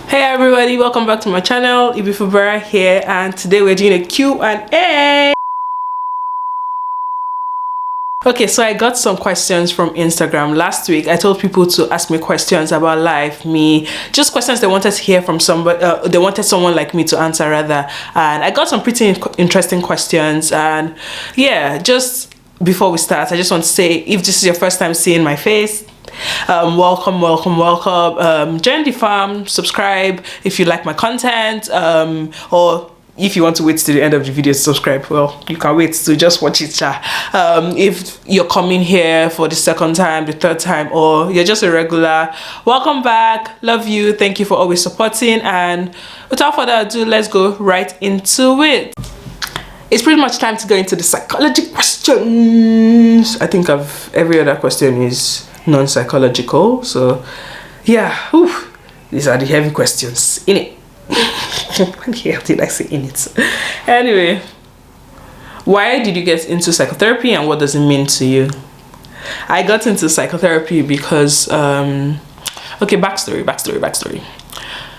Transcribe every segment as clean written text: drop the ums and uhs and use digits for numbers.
Hey everybody, welcome back to my channel. Ibifubara here, and today we're doing a Q&A. Okay, so I got some questions from Instagram last week. I told people to ask me questions about life, just questions they wanted to hear from somebody. They wanted someone like me to answer rather, and I got some pretty interesting questions. And yeah, just before we start, I just want to say, if this is your first time seeing my face, welcome. Join the farm, subscribe if you like my content, or if you want to wait to the end of the video to subscribe, well, you can wait to just watch it. If you're coming here for the second time, the third time, or you're just a regular, welcome back. Love you. Thank you for always supporting. And without further ado, let's go right into it. It's pretty much time to go into the psychology questions. I think every other question is non-psychological, so yeah, these are the heavy questions in it. When here did I say in it? Anyway, why did you get into psychotherapy and what does it mean to you? I got into psychotherapy because okay, backstory.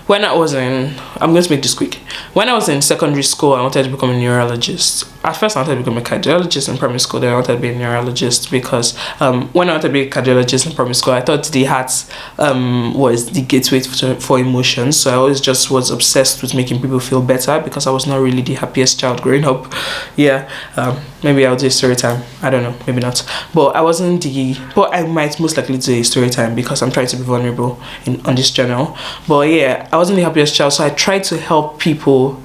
When I was I'm going to make this quick. When I was in secondary school, I wanted to become a neurologist. At first, I wanted to become a cardiologist in primary school. Then I wanted to be a neurologist because when I wanted to be a cardiologist in primary school, I thought the heart was the gateway for emotions. So I always just was obsessed with making people feel better because I was not really the happiest child growing up. Yeah, maybe I'll do a story time. I don't know, maybe not. But I might most likely do a story time because I'm trying to be vulnerable on this channel. But yeah, I wasn't the happiest child, so I tried to help people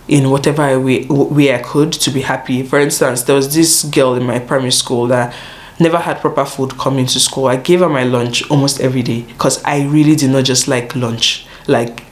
in whatever way I could to be happy. For instance, there was this girl in my primary school that never had proper food coming to school. I gave her my lunch almost every day because I really did not just like lunch, like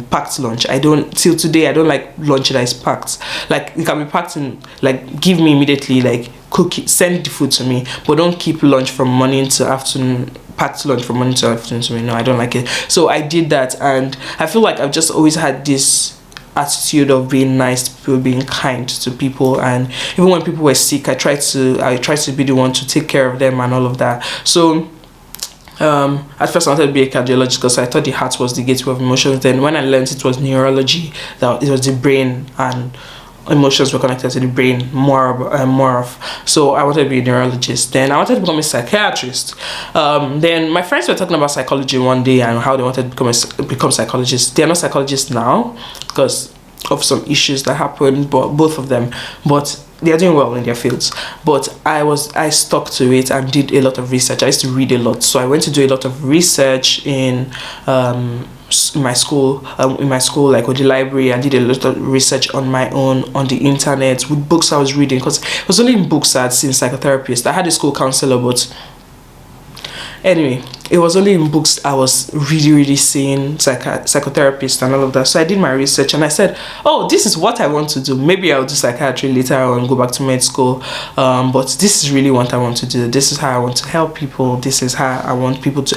packed lunch. Till today I don't like lunch that is packed. Like, it can be packed in, like, give me immediately, like, cook it, send the food to me, but don't keep lunch from morning to afternoon, packed lunch from morning to afternoon to me. No, I don't like it. So I did that, and I feel like I've just always had this attitude of being nice to people, being kind to people, and even when people were sick, I tried to be the one to take care of them and all of that. So at first I wanted to be a cardiologist because I thought the heart was the gateway of emotions. Then when I learned it was neurology, that it was the brain and emotions were connected to the brain more of. So I wanted to be a neurologist. Then I wanted to become a psychiatrist. Then my friends were talking about psychology one day and how they wanted to become psychologists. They are not psychologists now because of some issues that happened, but both of them, but they are doing well in their fields. But I stuck to it and did a lot of research. I used to read a lot, so I went to do a lot of research in my school, like with the library. I did a lot of research on my own on the internet with books I was reading, because it was only in books I had seen psychotherapists. I had a school counselor, but anyway, it was only in books I was really seeing psychotherapists and all of that. So I did my research and I said, oh, this is what I want to do. Maybe I'll do psychiatry later and go back to med school, but this is really what I want to do. This is how I want to help people. This is how I want people to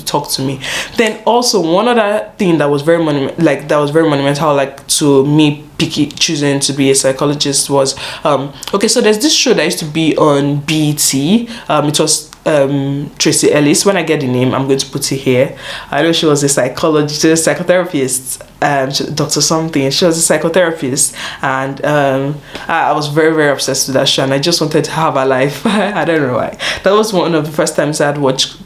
talk to me. Then also one other thing that was very monumental, like, to me choosing to be a psychologist was okay, so there's this show that used to be on BET. It was Tracy Ellis. When I get the name, I'm going to put it here. I know she was a psychotherapist, Dr. something. She was a psychotherapist, and I was very obsessed with that show, and I just wanted to have her life. I don't know why. That was one of the first times I had watched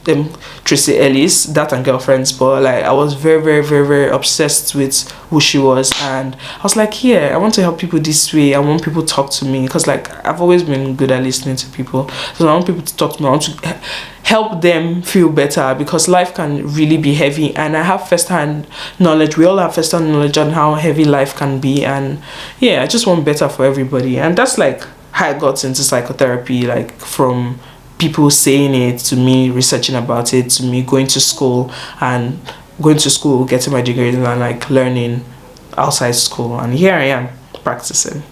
Tracy Ellis, that and Girlfriends, but like, I was very obsessed with who she was, and I was like, yeah, I want to help people this way. I want people to talk to me, because like, I've always been good at listening to people, so I want people to talk to me. I want to help them feel better, because life can really be heavy, and I have first-hand knowledge. We all have first-hand knowledge on how heavy life can be, and yeah, I just want better for everybody. And that's like how I got into psychotherapy, like from people saying it to me, researching about it, to me going to school, getting my degree, and like learning outside school, and here I am practicing.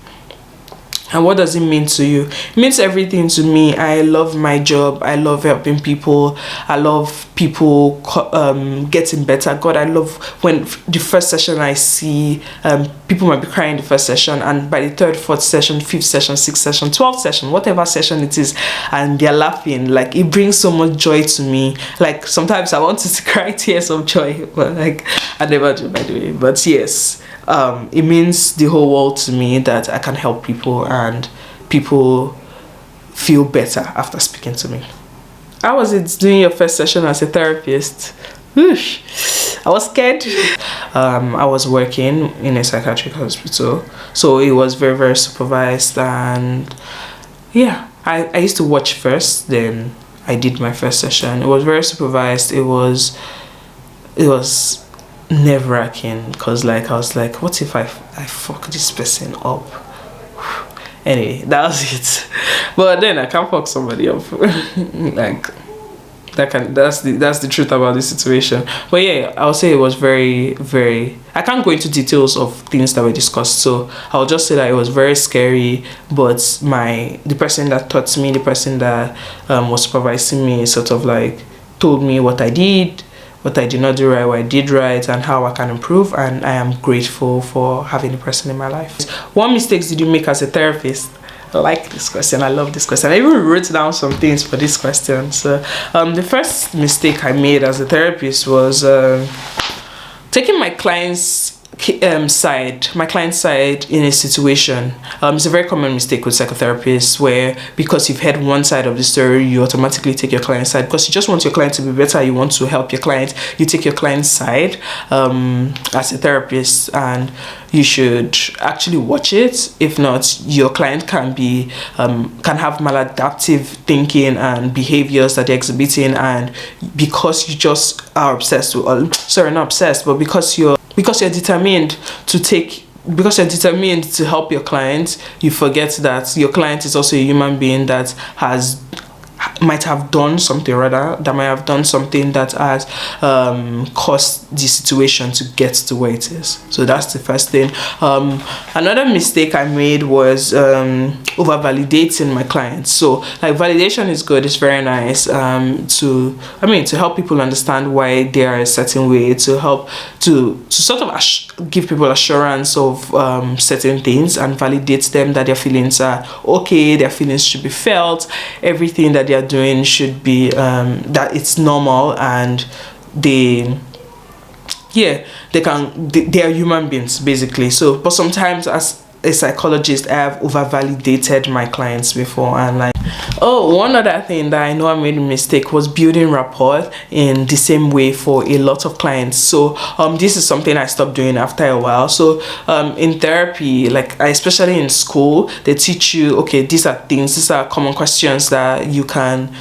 And what does it mean to you? It means everything to me. I love my job. I love helping people. I love people getting better. God, I love when the first session I see people might be crying the first session, and by the third, fourth session, fifth session, sixth session, 12th session, whatever session it is, and they're laughing. Like, it brings so much joy to me. Like, sometimes I want to cry tears of joy, but like, I never do, by the way. But yes, it means the whole world to me that I can help people and people feel better after speaking to me. How was it doing your first session as a therapist? Whoosh. I was scared. I was working in a psychiatric hospital, so it was very, very supervised, and yeah, I used to watch first, then I did my first session. It was very supervised. It was nerve-wracking because like I was like, what if I fuck this person up? Anyway, that was it. But then I can't fuck somebody up. Like that's the truth about this situation. But yeah, I'll say it was very, very, I can't go into details of things that were discussed, so I'll just say that it was very scary. But the person that taught me, the person that was supervising me, sort of like told me what I did, what I did not do right, what I did right, and how I can improve, and I am grateful for having the person in my life. What mistakes did you make as a therapist? I like this question. I love this question. I even wrote down some things for this question. So the first mistake I made as a therapist was taking my client's side in a situation. It's a very common mistake with psychotherapists, where because you've heard one side of the story, you automatically take your client's side because you just want your client to be better, you want to help your client, you take your client's side as a therapist, and you should actually watch it. If not, your client can have maladaptive thinking and behaviors that they're exhibiting, and because you just are obsessed with, not obsessed, but because you're determined to help your client, you forget that your client is also a human being that might have done something that has caused the situation to get to where it is. So that's the first thing. Another mistake I made was over validating my clients. So like, validation is good, it's very nice to help people understand why they are a certain way, to help to sort of give people assurance of certain things and validate them, that their feelings are okay, their feelings should be felt, everything that they are doing should be that it's normal, and they are human beings basically. So but sometimes as a psychologist, I have over validated my clients before, and like, one other thing that I know I made a mistake was building rapport in the same way for a lot of clients. So this is something I stopped doing after a while. So in therapy, like especially in school, they teach you, okay, these are common questions that you can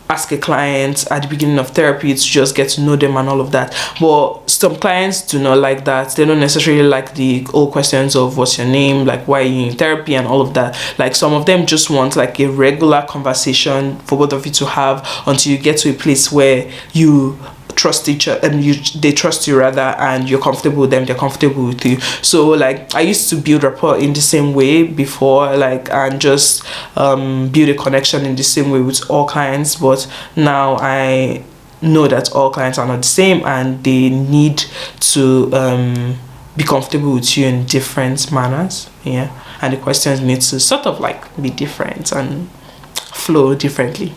ask a client at the beginning of therapy to just get to know them and all of that. But some clients do not like that. They don't necessarily like the old questions of what's your name, like why are you in therapy and all of that. Like some of them just want like a regular conversation for both of you to have until you get to a place where you trust each other, and they trust you rather, and you're comfortable with them, they're comfortable with you. So like, I used to build rapport in the same way before, like, and just build a connection in the same way with all clients. But now I know that all clients are not the same, and they need to be comfortable with you in different manners, and the questions need to sort of like be different and flow differently.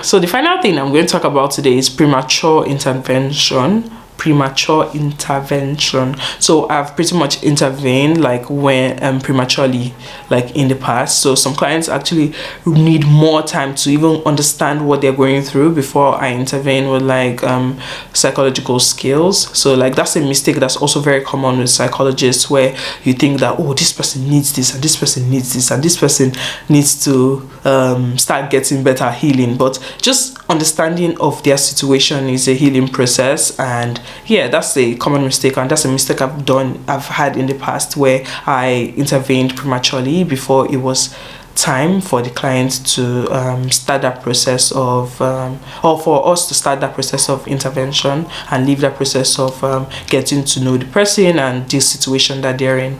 So the final thing I'm going to talk about today is premature intervention. So I've pretty much intervened like when prematurely, like in the past. So some clients actually need more time to even understand what they're going through before I intervene with like psychological skills. So like, that's a mistake that's also very common with psychologists, where you think that, oh, this person needs this, and this person needs this, and this person needs to start getting better healing. But just understanding of their situation is a healing process. And that's a common mistake, and that's a mistake I've had in the past, where I intervened prematurely before it was time for the client to start that process of or for us to start that process of intervention and leave that process of getting to know the person and the situation that they're in.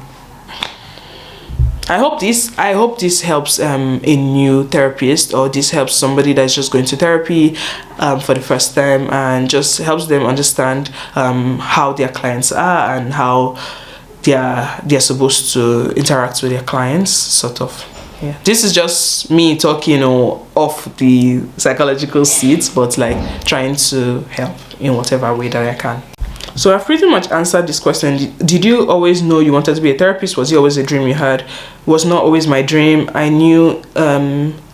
I hope this helps a new therapist, or this helps somebody that's just going to therapy for the first time, and just helps them understand how their clients are and how they're supposed to interact with their clients, sort of. This is just me talking off the psychological seats, but like trying to help in whatever way that I can. So I've pretty much answered this question. Did you always know you wanted to be a therapist? Was it always a dream you had? Was not always my dream. I knew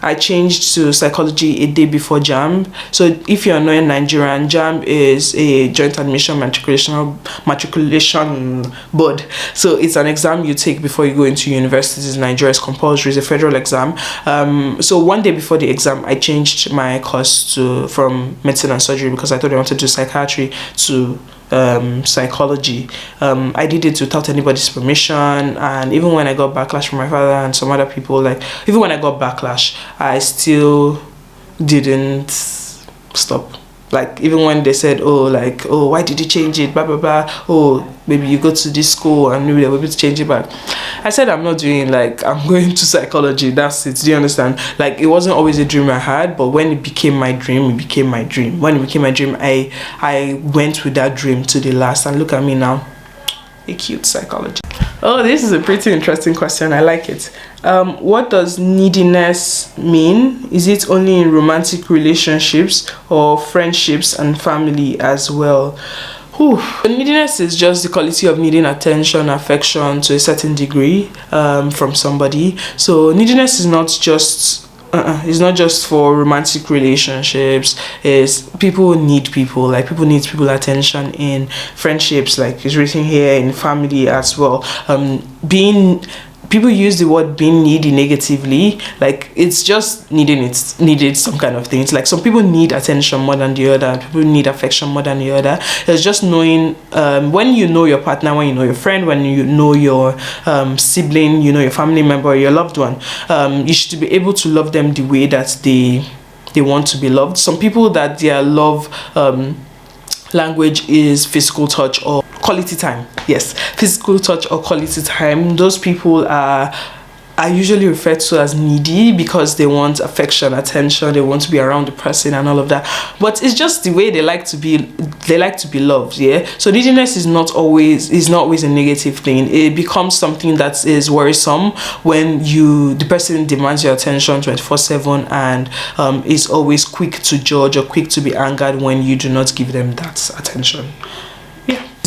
I changed to psychology a day before JAMB. So if you're not in Nigerian, JAMB is a joint admission matriculation board. So it's an exam you take before you go into universities in Nigeria. It's compulsory. It's a federal exam. So one day before the exam, I changed my course from medicine and surgery because I thought I wanted to do psychiatry to psychology. I did it without anybody's permission, and even when I got backlash from my father and some other people, like even when I got backlash, I still didn't stop. Like even when they said, oh, why did you change it, blah blah blah, oh, maybe you go to this school and maybe they'll be able to change it back, I said I'm not doing, like, I'm going to psychology, that's it. Do you understand? Like, it wasn't always a dream I had, but when it became my dream, it became my dream. When it became my dream, I went with that dream to the last, and look at me now, a cute psychologist. Oh, this is a pretty interesting question. I like it. What does neediness mean? Is it only in romantic relationships or friendships and family as well? Neediness is just the quality of needing attention, affection to a certain degree from somebody. So neediness is not just it's not just for romantic relationships. Is people need people, like people need people attention in friendships, like it's written here, in family as well. People use the word being needy negatively, like it's just needed some kind of thing. It's like some people need attention more than the other, people need affection more than the other. It's just knowing when you know your partner, when you know your friend, when you know your sibling, you know your family member, your loved one, you should be able to love them the way that they want to be loved. Some people, that their love language is physical touch or quality time. Yes, physical touch or quality time. Those people are usually referred to as needy because they want affection, attention, they want to be around the person and all of that. But it's just the way they like to be loved. Yeah, so neediness is not always a negative thing. It becomes something that is worrisome when the person demands your attention 24/7 and is always quick to judge or quick to be angered when you do not give them that attention.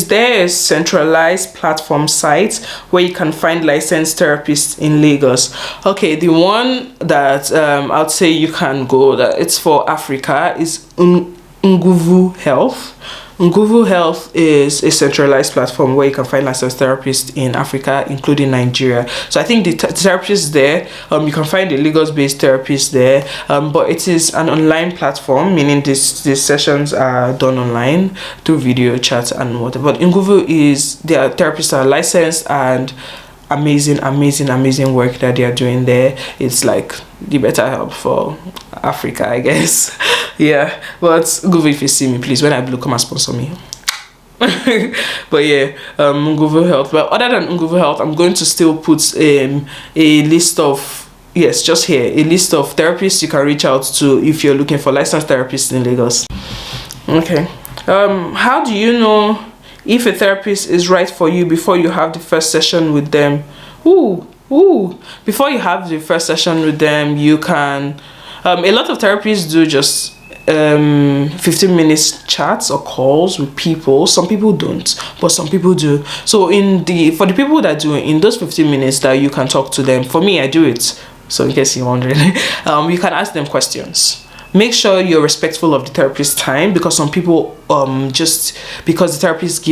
There is Centralized Platforms site where you can find licensed therapists in Lagos. Okay, the one that I'd say you can go, that it's for Africa, is Nguvu Health. Nguvu Health is a centralized platform where you can find licensed therapists in Africa, including Nigeria. So I think the therapists there, you can find a Lagos-based therapist there, but it is an online platform, meaning these sessions are done online through video chat and whatever. But Nguvu their therapists are licensed and amazing work that they are doing there. It's like the better help for Africa, I guess. Yeah, but Nguvu, if you see me, please, when I blue, come and sponsor me. But yeah, Nguvu Health. But other than Nguvu Health, I'm going to still put a list of, yes, just here, a list of therapists you can reach out to if you're looking for licensed therapists in Lagos. Okay. How do you know if a therapist is right for you before you have the first session with them? Before you have the first session with them, you can a lot of therapists do just 15 minutes chats or calls with people. Some people don't, but some people do. So for the people that do, in those 15 minutes that you can talk to them, for me, I do it, so in case you're wondering, you can ask them questions. Make sure you're respectful of the therapist's time, because some people just because the therapist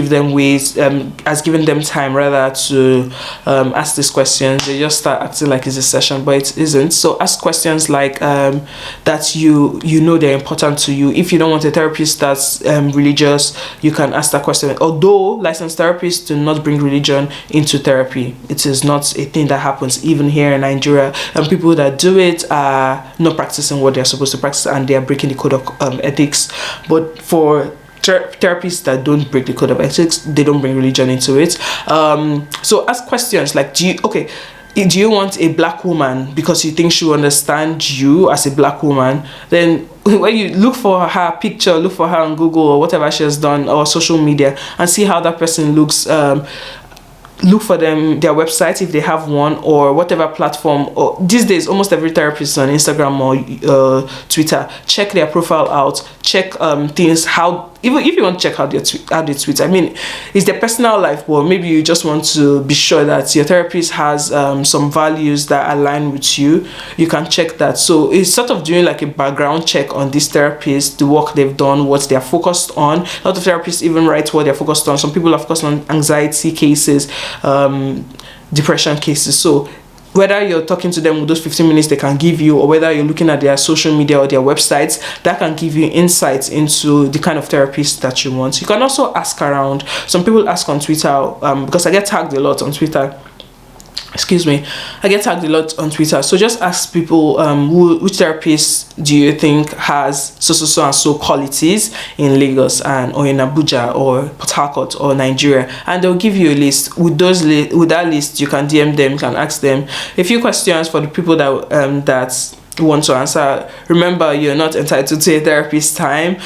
has given them time rather to ask these questions, they just start acting like it's a session, but it isn't. So ask questions like that you know they're important to you. If you don't want a therapist that's religious, you can ask that question. Although licensed therapists do not bring religion into therapy, it is not a thing that happens even here in Nigeria, and people that do it are not practicing what they're supposed to practice, and they are breaking the code of ethics. But for therapists that don't break the code of ethics, they don't bring religion into it. So ask questions like, do you want a black woman because you think she'll understand you as a black woman? Then when you look for her picture, look for her on Google or whatever she has done, or social media, and see how that person looks. Look for them, their website if they have one, or whatever platform. Or these days almost every therapist is on Instagram or Twitter. Check their profile out, check things, how even if you want to check out how they tweet, I mean, it's their personal life, but maybe you just want to be sure that your therapist has some values that align with you. You can check that. So it's sort of doing like a background check on these therapists, the work they've done, what they're focused on. A lot of therapists even write what they're focused on. Some people are focused on anxiety cases, depression cases. So whether you're talking to them with those 15 minutes they can give you, or whether you're looking at their social media or their websites, that can give you insights into the kind of therapist that you want. You can also ask around. Some people ask on Twitter, because I get tagged a lot on Twitter. Excuse me, I get tagged a lot on Twitter. So just ask people, which therapist do you think has so and so qualities in Lagos or in Abuja or Port Harcourt or Nigeria, and they'll give you a list. With that list, you can DM them, you can ask them a few questions for the people that want to answer. Remember, you're not entitled to a therapist's time.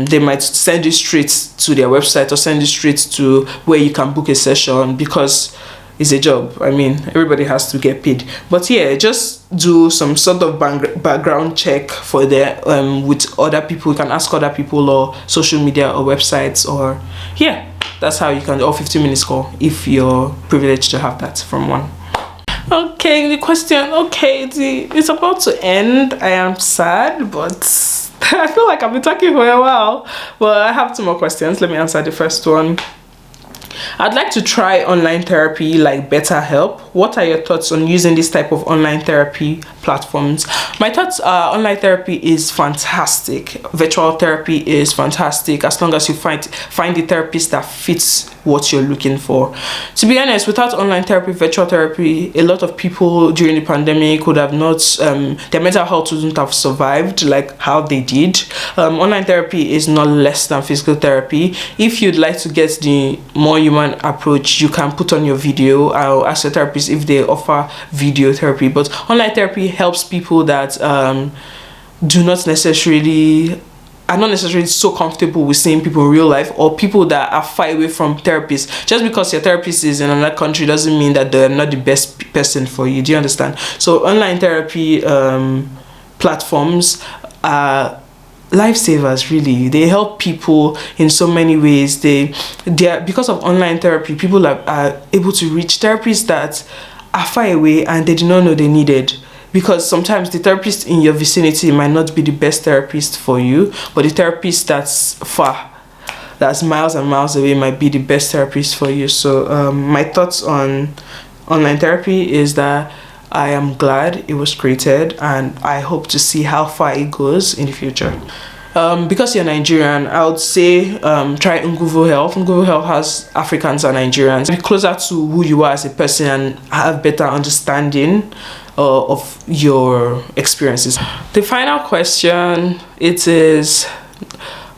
They might send you straight to their website or send you straight to where you can book a session, because it's a job. I mean, everybody has to get paid. But yeah, just do some sort of background check for with other people. You can ask other people or social media or websites, or yeah, that's how you can, or 15 minutes call if you're privileged to have that from one. Okay, the question, it's about to end. I am sad, but I feel like I've been talking for a while. Well, I have 2 more questions. Let me answer the first one. I'd like to try online therapy like BetterHelp. What are your thoughts on using this type of online therapy platforms? My thoughts are online therapy is fantastic. Virtual therapy is fantastic as long as you find the therapist that fits what you're looking for. To be honest, without online therapy, virtual therapy, a lot of people during the pandemic would have not, their mental health wouldn't have survived like how they did. Online therapy is not less than physical therapy. If you'd like to get the more human approach, you can put on your video. I'll ask your therapist if they offer video therapy, but online therapy helps people that are not necessarily so comfortable with seeing people in real life, or people that are far away from therapists. Just because your therapist is in another country doesn't mean that they're not the best person for you. Do you understand? So online therapy platforms are lifesavers, really. They help people in so many ways. They are, because of online therapy, people are able to reach therapists that are far away and they do not know they needed. Because sometimes the therapist in your vicinity might not be the best therapist for you, but the therapist that's far, that's miles and miles away, might be the best therapist for you. So my thoughts on online therapy is that I am glad it was created, and I hope to see how far it goes in the future. Because you're Nigerian, I would say try Nguvu Health. Nguvu Health has Africans and Nigerians. Be closer to who you are as a person and have better understanding of your experiences. The final question, it is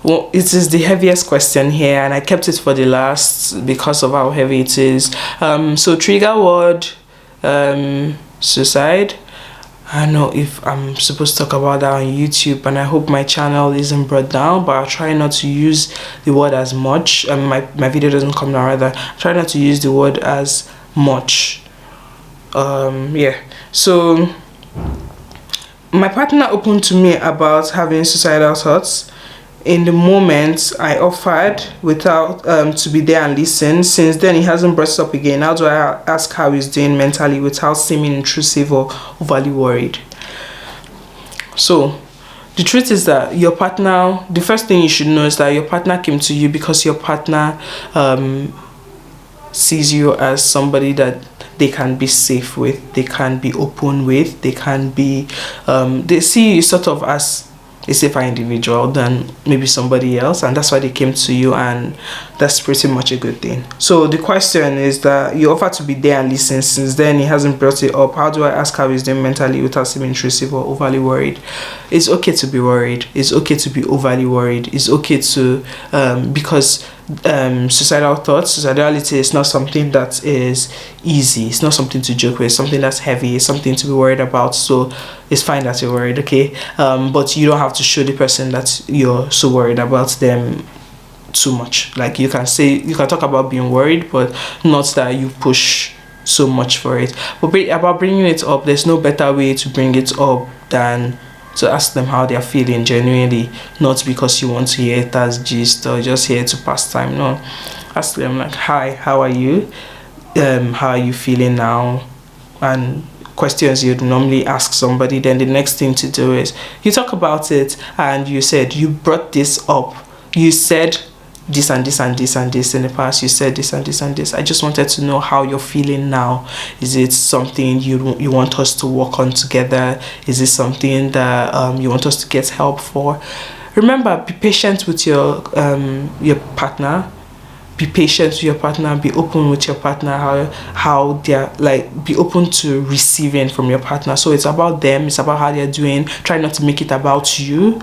the heaviest question here, and I kept it for the last because of how heavy it is. So trigger word, suicide. I don't know if I'm supposed to talk about that on YouTube, and I hope my channel isn't brought down, but I'll try not to use the word as much. My video doesn't come down, rather. Try not to use the word as much. Yeah. So my partner opened to me about having suicidal thoughts. In the moment, I offered without to be there and listen. Since then, he hasn't brought it up again. How do I ask how he's doing mentally without seeming intrusive or overly worried? So the truth is that your partner, the first thing you should know is that your partner came to you because your partner sees you as somebody that they can be safe with, they can be open with, they can be they see you sort of as a safer individual than maybe somebody else, and that's why they came to you, and that's pretty much a good thing. So the question is that you offer to be there and listen. Since then, he hasn't brought it up. How do I ask how he's doing mentally without seeming intrusive or overly worried? It's okay to be worried. It's okay to be overly worried. It's okay to because suicidal thoughts, suicidality is not something that is easy. It's not something to joke with. It's something that's heavy. It's something to be worried about. So it's fine that you're worried, okay? But you don't have to show the person that you're so worried about them too much. Like you can talk about being worried, but not that you push so much for it. But about bringing it up, there's no better way to bring it up than to ask them how they're feeling genuinely, not because you want to hear it as gist or just here to pass time. No, ask them like, hi, how are you? How are you feeling now? And questions you'd normally ask somebody. Then the next thing to do is you talk about it, and you said you brought this up. You said this and this and this and this in the past. You said this and this and this. I just wanted to know how you're feeling now. Is it something you want us to work on together? Is it something that you want us to get help for? Remember, be patient with your partner. Be patient with your partner. Be open with your partner. How they're like. Be open to receiving from your partner. So it's about them. It's about how they're doing. Try not to make it about you.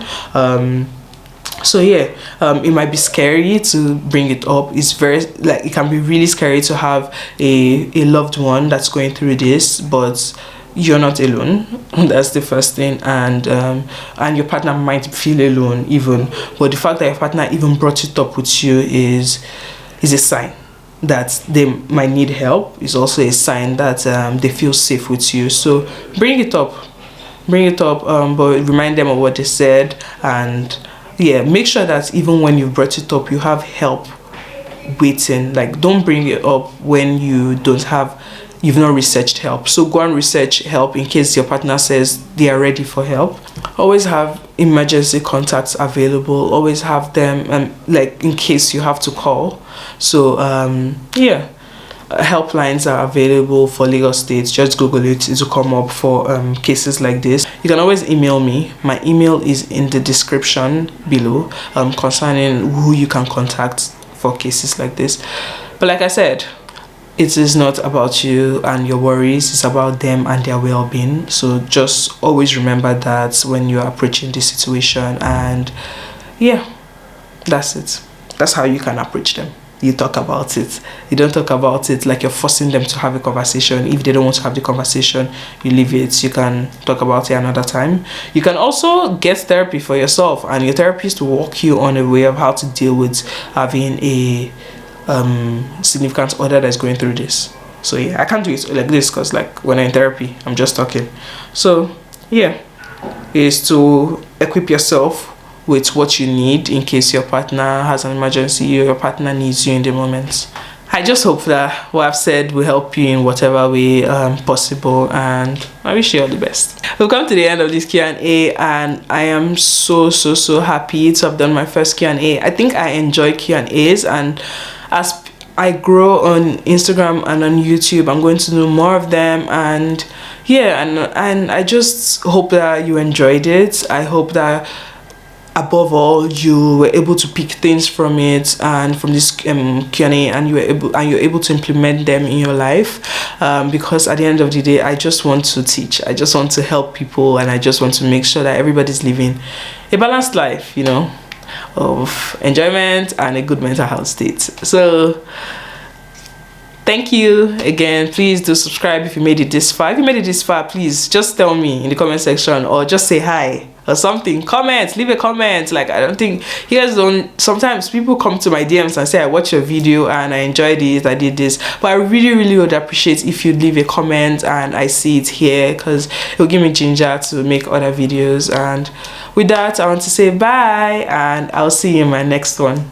So yeah, it might be scary to bring it up. It's very, like, it can be really scary to have a loved one that's going through this, but you're not alone. That's the first thing. And your partner might feel alone even, but the fact that your partner even brought it up with you is a sign that they might need help. Is also a sign that they feel safe with you. So bring it up, but remind them of what they said. And yeah, make sure that even when you've brought it up, you have help waiting. Like, don't bring it up when you've not researched help. So go and research help in case your partner says they are ready for help. Always have emergency contacts available. Always have them, like, in case you have to call. So yeah, helplines are available for Lagos State. Just Google it to come up for cases like this. You can always email me. My email is in the description below concerning who you can contact for cases like this. But like I said, it is not about you and your worries. It's about them and their well-being. So just always remember that when you're approaching this situation. And yeah, that's it. That's how you can approach them. You talk about it. You don't talk about it like you're forcing them to have a conversation. If they don't want to have the conversation, you leave it. You can talk about it another time. You can also get therapy for yourself, and your therapist will walk you on a way of how to deal with having a significant other that's going through this. So yeah, I can't do it like this because, like, when I'm in therapy, I'm just talking. So yeah, is to equip yourself with what you need in case your partner has an emergency or your partner needs you in the moment. I just hope that what I've said will help you in whatever way possible, and I wish you all the best. We've come to the end of this Q&A, and I am so happy to have done my first Q&A. I think I enjoy Q&As, and as I grow on Instagram and on YouTube, I'm going to do more of them. And yeah, and I just hope that you enjoyed it. I hope that above all you were able to pick things from it and from this Q&A, and you're able to implement them in your life, because at the end of the day, I just want to teach. I just want to help people, and I just want to make sure that everybody's living a balanced life, you know, of enjoyment and a good mental health state. So thank you again. Please do subscribe if you made it this far. If you made it this far, please just tell me in the comment section, or just say hi or something. Comment, leave a comment. Like, I don't think you guys don't. Sometimes people come to my DMs and say, I watched your video and I enjoyed it, I did this. But I really would appreciate if you leave a comment and I see it here, because it will give me ginger to make other videos. And with that, I want to say bye, and I'll see you in my next one.